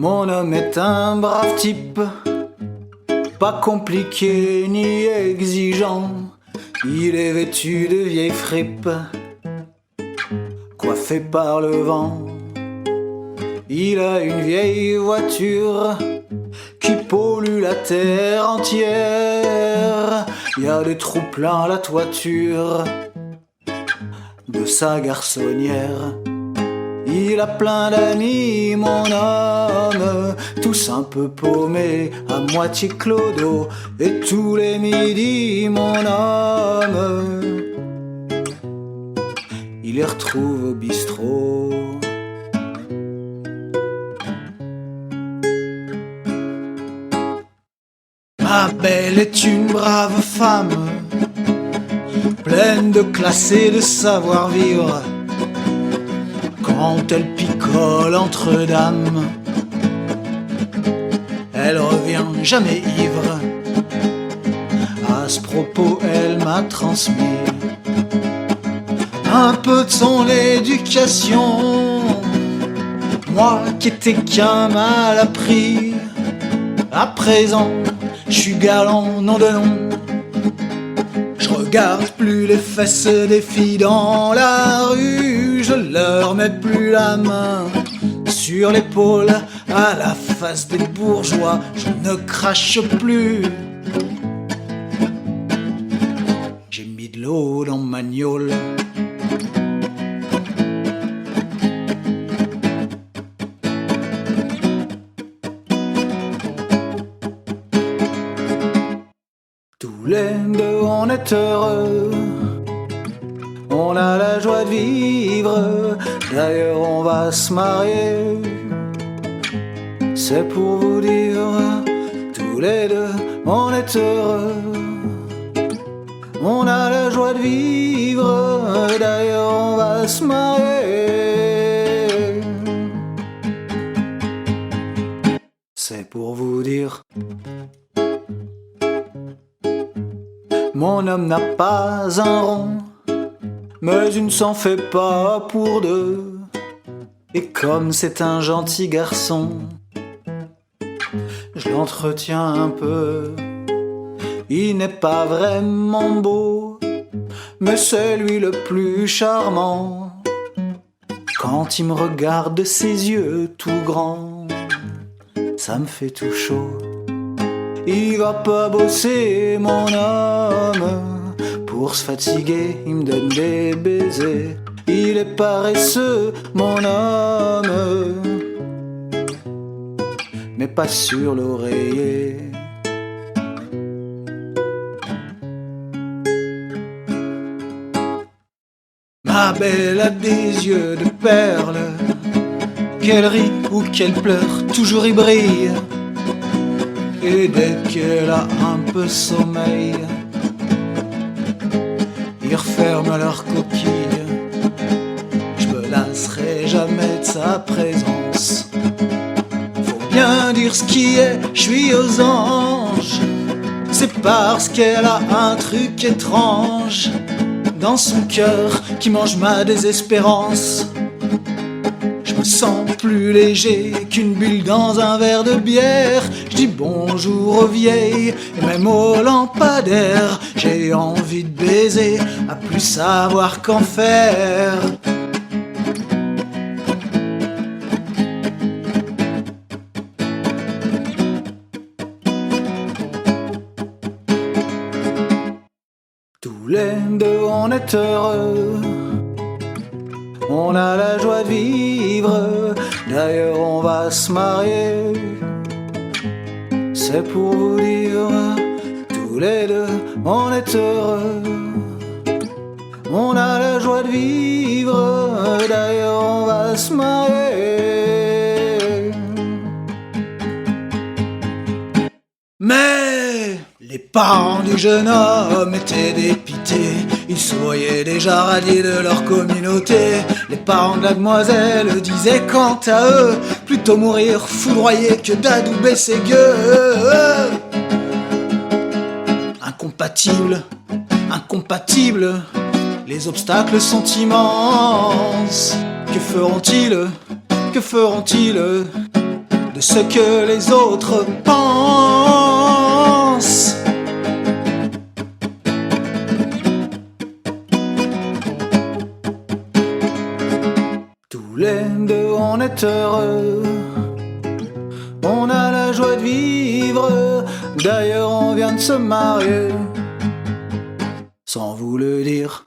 Mon homme est un brave type, pas compliqué ni exigeant. Il est vêtu de vieilles fripes, coiffé par le vent. Il a une vieille voiture qui pollue la terre entière. Il y a des trous plein la toiture de sa garçonnière. Il a plein d'amis, mon homme, tous un peu paumés, à moitié clodo. Et tous les midis, mon homme, il les retrouve au bistrot. Ma belle est une brave femme, pleine de classe et de savoir-vivre. Quand elle picole entre dames, elle revient jamais ivre. À ce propos, elle m'a transmis un peu de son éducation. Moi qui étais qu'un mal appris, à présent, je suis galant, nom de nom. Je regarde plus les fesses des filles dans la rue. Je leur mets plus la main sur l'épaule. À la face des bourgeois, je ne crache plus. J'ai mis de l'eau dans ma gnôle. Tous les deux on est heureux, on a la joie de vivre. D'ailleurs on va se marier, c'est pour vous dire. Tous les deux on est heureux, on a la joie de vivre. D'ailleurs on va se marier, c'est pour vous dire. Mon homme n'a pas un rond, mais il ne s'en fait pas pour deux. Et comme c'est un gentil garçon, je l'entretiens un peu. Il n'est pas vraiment beau, mais c'est lui le plus charmant. Quand il me regarde de ses yeux tout grands, ça me fait tout chaud. Il va pas bosser, mon homme, pour se fatiguer, il me donne des baisers. Il est paresseux, mon homme, mais pas sur l'oreiller. Ma belle a des yeux de perle, qu'elle rit ou qu'elle pleure, toujours il brille. Et dès qu'elle a un peu sommeil, ils referment leur coquille. Je me lasserai jamais de sa présence. Faut bien dire ce qui est, je suis aux anges. C'est parce qu'elle a un truc étrange dans son cœur qui mange ma désespérance. Je me sens plus léger qu'une bulle dans un verre de bière. Je dis bonjour aux vieilles et même aux lampadaires. J'ai envie de baiser, à plus savoir qu'en faire. Tous les deux on est heureux, on a la joie de vivre. D'ailleurs on va se marier, c'est pour vous dire. Tous les deux on est heureux, on a la joie de vivre. D'ailleurs on va se marier. Mais les parents du jeune homme étaient dépités. Ils se voyaient déjà radiés de leur communauté. Les parents de la demoiselle disaient quant à eux, plutôt mourir foudroyés que d'adouber ses gueux. Incompatibles, incompatibles, les obstacles sont immenses. Que feront-ils de de ce que les autres pensent. Tous les deux on est heureux, on a la joie de vivre. D'ailleurs on vient de se marier sans vous le dire.